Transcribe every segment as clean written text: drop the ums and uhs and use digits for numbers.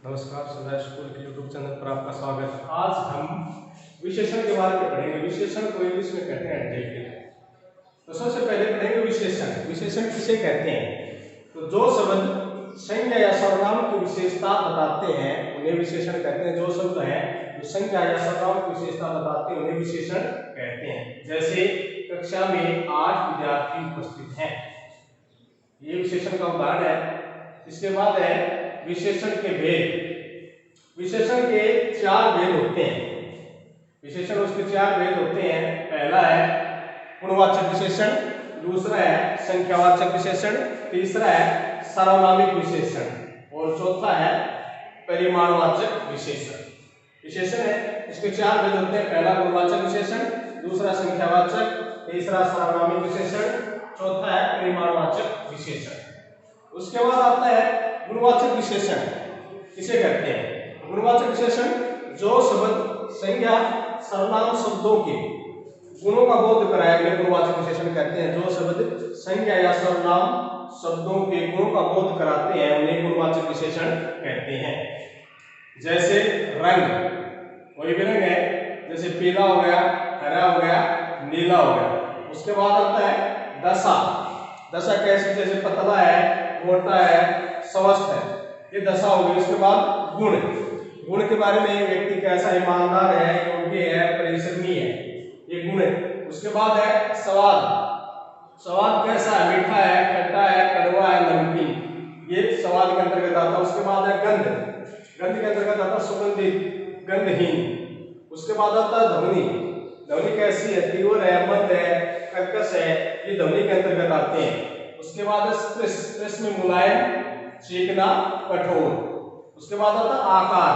नमस्कार, सुधा स्कूल के YouTube channel पर आपका स्वागत है। आज हम विशेषण के बारे में पढ़ेंगे। विशेषण को इंग्लिश में कहते हैं एडजेक्टिव। तो सबसे पहले पढ़ेंगे विशेषण। विशेषण किसे कहते हैं? तो जो शब्द संज्ञा या सर्वनाम की विशेषता बताते हैं उन्हें विशेषण कहते हैं। जो शब्द है जो संज्ञा या सर्वनाम की विशेषता बताते हैं उन्हें विशेषण कहते हैं। जैसे कक्षा में 8 विद्यार्थी उपस्थित हैं, ये विशेषण का उदाहरण है। इसके बाद है विशेषण के भेद। विशेषण के 4 भेद होते हैं। विशेषण उसके 4 भेद होते हैं। पहला है गुणवाचक विशेषण, दूसरा है संख्यावाचक विशेषण, तीसरा है सार्वनामिक विशेषण और चौथा है परिमाणवाचक विशेषण। विशेषण है इसके 4 भेद होते हैं। पहला गुणवाचक विशेषण, दूसरा संख्यावाचक, तीसरा सार्वनामिक विशेषण, चौथा है परिमाणवाचक विशेषण। उसके बाद आता है गुणवाचक विशेषण। किसे कहते हैं? गुणवाचक विशेषण जो शब्द संज्ञा सर्वनाम शब्दों के गुणों का बोध कराए उन्हें गुणवाचक विशेषण कहते हैं। जो शब्द संज्ञा या सर्वनाम शब्दों के गुणों का बोध कराते हैं उन्हें गुणवाचक विशेषण कहते हैं। जैसे रंग, कोई भी रंग है, जैसे पीला हो गया, हरा हो गया, नीला हो गया। उसके बाद आता है दशा। दशा कैसे? जैसे पतला है, मोटा है, स्वस्थ है, ये दशा हो गई। उसके बाद गुण। गुण के बारे में व्यक्ति कैसा ईमानदार है, योग्य है, परिश्रमी है, ये गुण है। उसके बाद है स्वाद। स्वाद कैसा है? मीठा है, खट्टा है, कड़वा है, नमकीन, ये स्वाद के अंतर्गत आता है। उसके बाद है गंध। गंध के अंतर्गत आता है सुगंधित, गंधहीन। उसके बाद आता है ध्वनि। ध्वनि कैसी है? तीव्र है, मंद है, कर्कश है, ये ध्वनि के अंतर्गत आते हैं। उसके बाद स्पर्श। स्पर्श में मुलायम, चिकना, कठोर। उसके बाद आता है आकार,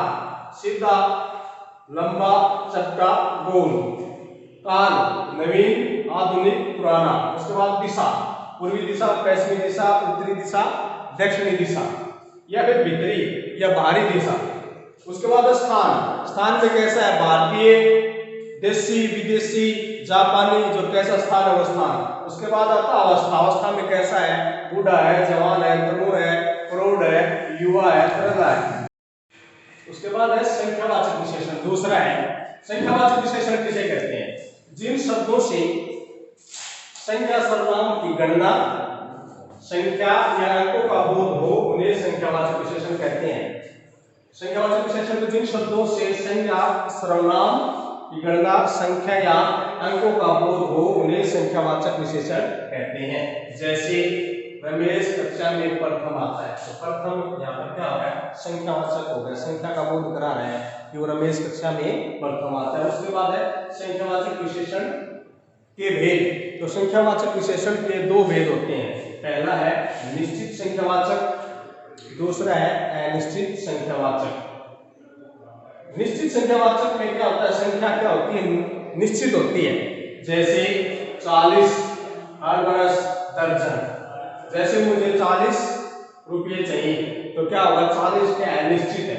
सीधा, लंबा, चपटा, गोल। काल, नवीन, आधुनिक, पुराना। उसके बाद दिशा, पूर्वी दिशा, पश्चिमी दिशा, उत्तरी दिशा, दक्षिणी दिशा या फिर भीतरी या बाहरी दिशा। उसके बाद स्थान। स्थान में कैसा है? भारतीय, देशी, विदेशी, जापानी, जो कैसा स्थान है वो स्थान। उसके बाद आता है अवस्था। अवस्था में कैसा है? बूढ़ा है, जवान है, तरुण है, प्रौढ़ है, युवा है, तरंगा है। उसके बाद है संख्यावाचक विशेषण। दूसरा है संख्यावाचक विशेषण किसे कहते हैं? जिन शब्दों से संख्या सर्वनाम की गणना, संख्या या अंकों का बोध हो उन्हें संख्यावाचक विशेषण कहते हैं। संख्यावाचक विशेषण जिन शब्दों से संज्ञा सर्वनाम की गणना, संख्या या अंकों का बोध हो उन्हें संख्यावाचक विशेषण कहते हैं। जैसे रमेश कक्षा में प्रथम आता है, तो प्रथम यहाँ पर क्या हो गया? संख्यावाचक हो गया, संख्या का बोध करा रहे हैं कि वो रमेश कक्षा में प्रथम आता है। उसके बाद है संख्यावाचक विशेषण के भेद। तो संख्यावाचक विशेषण के 2 भेद होते हैं। पहला है निश्चित संख्यावाचक, दूसरा है अनिश्चित संख्यावाचक। निश्चित संख्यावाचक में क्या होता है? संख्या क्या होती है? निश्चित होती है। जैसे 40, हर वर्ष, दर्जन। जैसे मुझे 40 रुपये चाहिए तो क्या होगा? 40 क्या है? निश्चित है।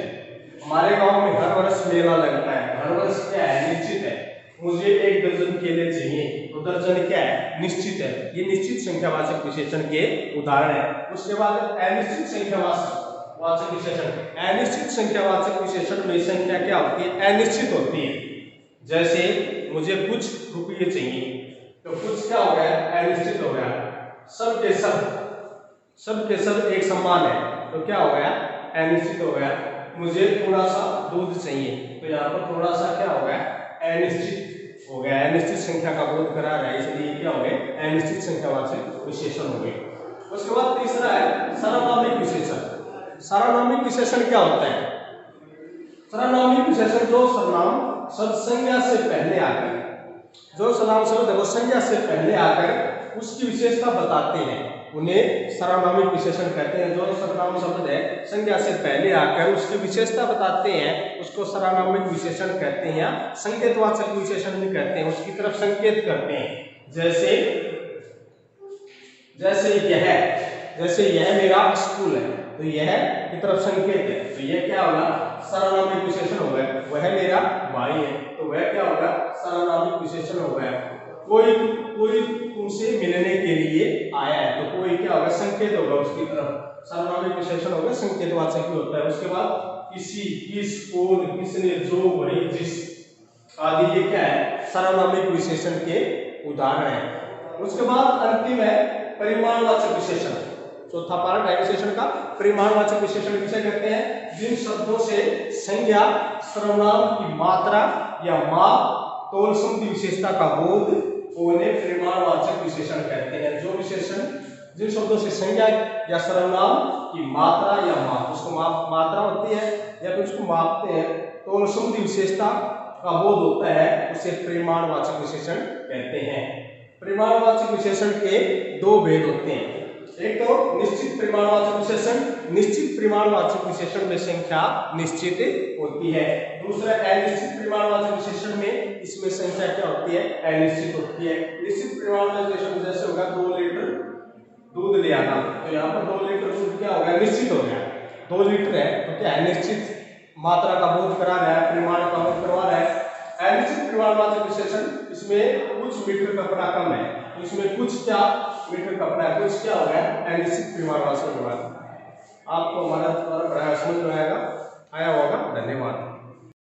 हमारे गांव में हर वर्ष मेला लगता है, हर वर्ष क्या है? निश्चित है। मुझे 1 दर्जन केले चाहिए तो दर्जन क्या है? निश्चित है। ये निश्चित संख्यावाचक विशेषण के उदाहरण है। उसके बाद अनिश्चित संख्यावाचक विशेषण। अनिश्चित संख्यावाचक विशेषण में संख्या क्या होती है? अनिश्चित होती है। जैसे मुझे कुछ रुपये चाहिए तो कुछ क्या हो गया? अनिश्चित हो गया। सब के सब एक समान है तो क्या हो गया? अनिश्चित हो गया। मुझे थोड़ा सा दूध चाहिए तो यहाँ पर थोड़ा सा क्या हो गया? अनिश्चित हो गया। अनिश्चित संख्या का बोध करा रहा है, इसलिए क्या हो गए? अनिश्चित संख्यावाचक विशेषण हो गए। उसके बाद तीसरा है सार्वनामिक विशेषण। सार्वनामिक विशेषण क्या होता है? सार्वनामिक विशेषण जो सर्वनाम शब्द संज्ञा से पहले आकर, जो सर्वनाम शब्द है वो संज्ञा से पहले आकर उसकी विशेषता बताते हैं उन्हें सार्वनामिक विशेषण कहते हैं। जो सर्वनाम शब्द है संज्ञा से पहले आकर उसकी विशेषता बताते हैं उसको सार्वनामिक विशेषण कहते हैं या संकेतवाचक विशेषण भी कहते हैं, उसकी तरफ संकेत करते हैं। जैसे यह मेरा स्कूल है तो यह की तरफ संकेत है, तो यह क्या होगा? सार्वनामिक विशेषण हो गया। वह मेरा भाई है तो वह क्या होगा? सार्वनामिक विशेषण हो गया। कोई कोई तुमसे मिलने के लिए आया है, तो कोई क्या होगा, संकेत होगा उसकी तरफ, सार्वनामिक विशेषण होगा, संकेतवाचक ही होता है। उसके बाद किसी, किस, कौन, किसने, जो, वही, जिस आदि ये क्या है, सार्वनामिक विशेषण के उदाहरण है। उसके बाद अंतिम है परिमाणवाचक विशेषण। चौथा पार्ट है विशेषण का परिमाणवाचक विशेषण किसे कहते हैं, जिन शब्दों से संज्ञा, सर्वनाम की मात्रा या माप, तौल, संधि, विशेषता का बोध उन्हें परिमाणवाचक विशेषण कहते हैं। जो विशेषण जिन शब्दों से संज्ञा या सर्वनाम की मात्रा या माप, उसको मात्रा होती है या फिर उसको मापते हैं, तौल, संधि, विशेषता का बोध होता है, उसे परिमाणवाचक विशेषण कहते हैं। परिमाणवाचक विशेषण के दो भेद होते हैं। एक तो निश्चित परिमाणवाचक विशेषण, निश्चित परिमाणवाचक विशेषण में संख्या निश्चित होती है। दूसरा अनिश्चित परिमाणवाचक विशेषण में इसमें संख्या क्या होती है, अनिश्चित होती है। निश्चित परिमाणवाचक विशेषण जैसे होगा 2 लीटर दूध ले आना, तो यहाँ पर 2 लीटर दूध क्या हो गया, निश्चित हो गया। 2 लीटर है तो क्या है, निश्चित मात्रा का बोध करा रहा है, परिमाण का बोध करवा रहा है। अनिश्चित परिमाणवाचक विशेषण, इसमें कुछ मीटर कपड़ा कम है, तो इसमें कुछ क्या मीटर कपड़ा है, कुछ क्या हो गया, अनिश्चित परिमाणवाचक होगा। आपको हमारा द्वारा पढ़ाया समझ में आया होगा। धन्यवाद।